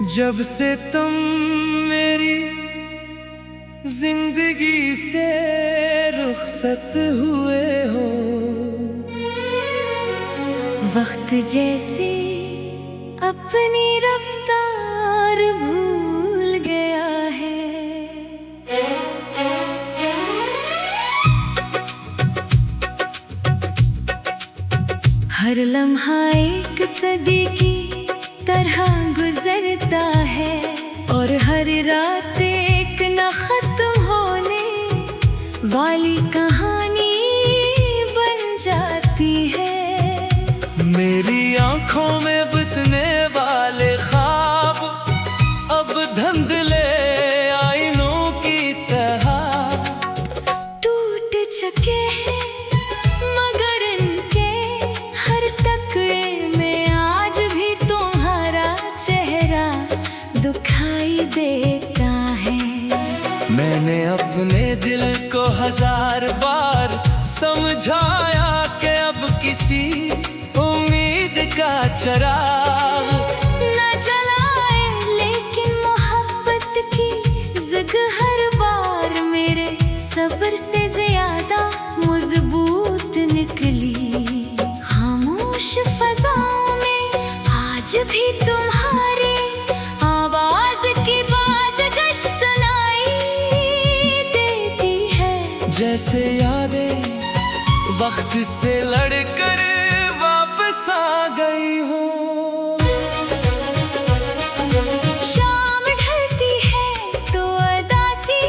जब से तुम मेरी जिंदगी से रुखसत हुए हो, वक्त जैसे अपनी रफ्तार भूल गया है। हर लम्हा एक सदी की तरह गुजरता है और हर रात एक न खत्म होने वाली कहानी बन जाती है। मेरी आंखों में बसने वाले ख्वाब अब धुंधले आईनों की तरह टूट चुके हैं, मगर इनके हर टुकड़े में आज भी तुम्हारा चेहरा दिखाई देता है। मैंने अपने दिल को 1000 बार समझाया कि अब किसी उम्मीद का चराग न जलाए, लेकिन मोहब्बत की जिद हर बार मेरे सब्र से ज्यादा मजबूत निकली। खामोश फज़ाओं में आज भी तुम्हारी आवाज की बाज़गश सुनाई देती है। जैसे यादें वक्त से लड़कर वापस आ गई हो। शाम ढलती है तो उदासी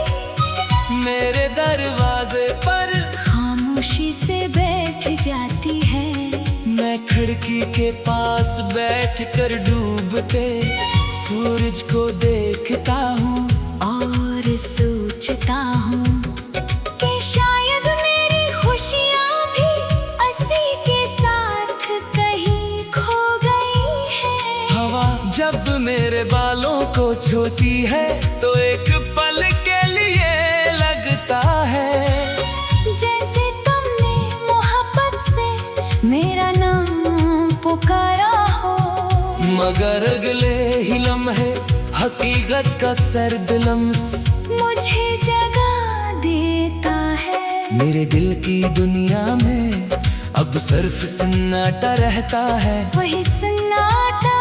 मेरे दरवाजे पर खामोशी से बैठ जाती है। मैं खिड़की के पास बैठकर डूबते सूरज को देखता हूँ और सोचता हूँ कि शायद मेरी खुशियाँ भी उसी के साथ कहीं खो गई हैं। हवा जब मेरे बालों को छूती है तो एक पल के लिए लगता है जैसे तुमने मोहब्बत से मेरा नाम पुकारा हो, मगर अगले ही लम्हे हकीकत का सर्द लम्स मुझे जगा देता है। मेरे दिल की दुनिया में अब सिर्फ सन्नाटा रहता है, वही सन्नाटा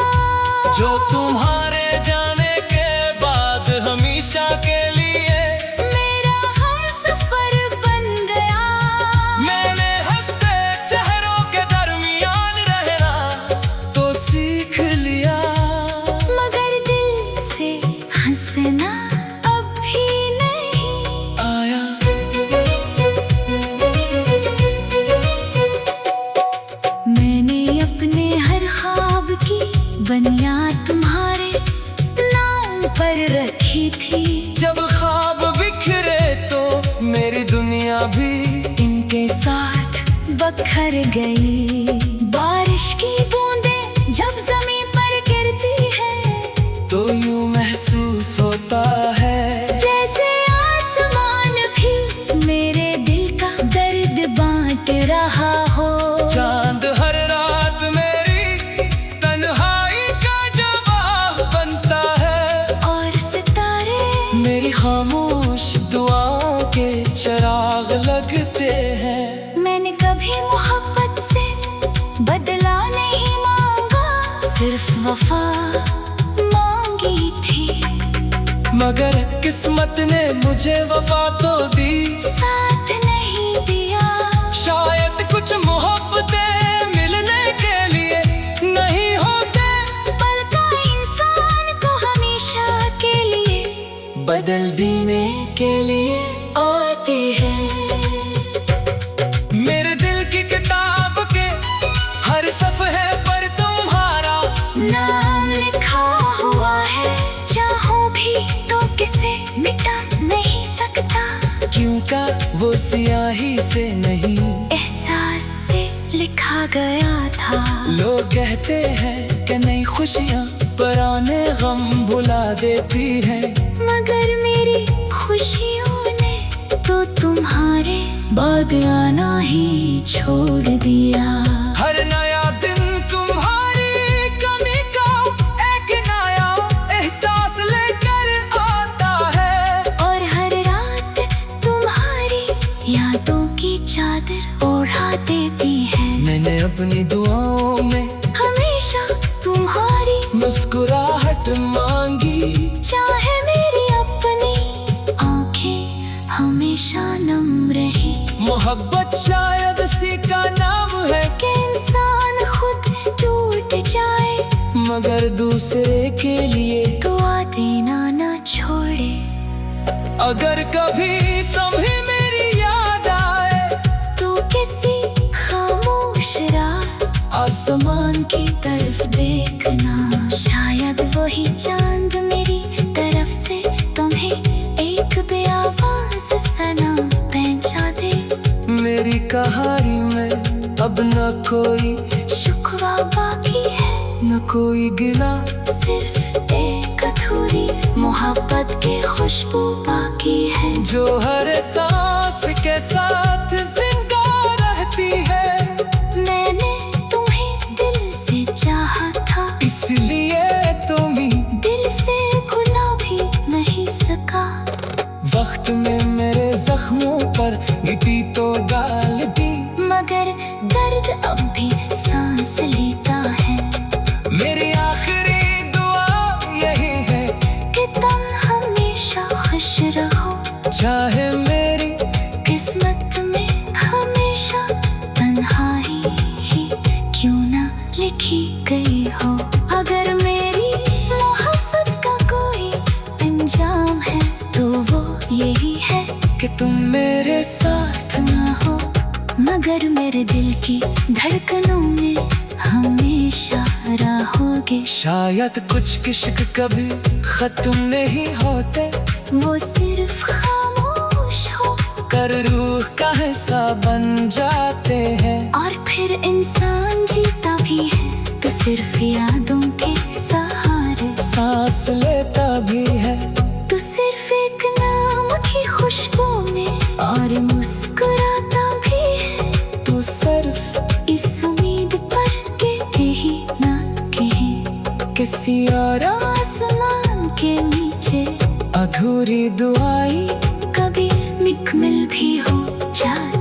जो तुम्हारे जाने के बाद हमेशा के लिए मेरा हमसफर बन गया। मैंने हंसते चेहरों के दरमियान रहना तो सीख लिया, मगर दिल से हंसना अब भी नहीं आया। मैंने अपने हर ख्वाब की बुनियाद तुम्हारे नाम पर रखी थी। जब ख्वाब बिखरे तो मेरी दुनिया भी इनके साथ बखर गई। बारिश की बूंदें जब जमीन पर गिरती है तो यूं महसूस होता है जैसे आसमान भी मेरे दिल का दर्द बांट रहा हो। चांद हर रात मेरी तन्हाई का जवाब बनता है और सितारे मेरी खामोश दुआओं के चिराग लगते हैं। मैंने कभी मोहब्बत से बदला नहीं मांगा, सिर्फ वफा मांगी थी। मगर किस्मत ने मुझे वफा तो दी, साथ नहीं दिया। शायद कुछ मोहब्बतें मिलने के लिए नहीं होते, बल्कि इंसान को हमेशा के लिए बदल देने के लिए आती है। मेरे दिल की किताब के हर सफ़े पर तुम्हारा नाम लिखा हुआ है, चाहो भी तो किसे मिटा नहीं सकता। क्यों का वो स्याही से नहीं एहसास से लिखा गया था। लोग कहते हैं कि नई खुशियाँ पुराने गम भुला देती हैं, मगर मेरी खुशियों ने तो तुम्हारे बाद आना ही छोड़ दिया। हर नया दिन तुम्हारी कमी का एक नया मगर दूसरे के लिए दुआ देना ना छोड़े। अगर कभी तुम्हें मेरी याद आए तो किसी खामोश रात आसमान की तरफ देखना, शायद वही चांद मेरी तरफ से तुम्हें एक बेआवाज सनम पहुंचा दे। मेरी कहानी में अब न कोई शुक्वा बाकी है, न कोई गिला, सिर्फ एक अधूरी मोहब्बत की खुशबू बाकी है, जो हर सांस के साथ जिंदा रहती है। मैंने तुम्हें दिल से चाहा था, इसलिए तुम्ही दिल से भुला भी नहीं सका। वक्त में मेरे जख्मों पर मिट्टी तो डाल दी, मगर दर्द अब भी सांस लेता है। मेरी आखिरी दुआ यही है कि तुम हमेशा खुश रहो, चाहे मेरी किस्मत में हमेशा तन्हाई ही क्यों ना लिखी गई हो। अगर मेरी मोहब्बत का कोई अंजाम है तो वो यही है कि तुम मेरे साथ ना हो, मगर मेरे दिल की धड़कनों में हमेशा रहोगे। शायद कुछ इश्क कभी खत्म नहीं होते, वो सिर्फ खामोश हो कर रूह का हिस्सा बन जाते हैं। और फिर इंसान जीता भी है तो सिर्फ यादों के सहारे, सांस लेता भी है तो सिर्फ एक नाम की खुशबू में, और मुस्कुराता भी है तो सिर्फ इस उम्मीद पर के कहीं ना कहीं किसी और आसमान के नीचे अधूरी दुआई कभी मुकम्मल भी हो जाए।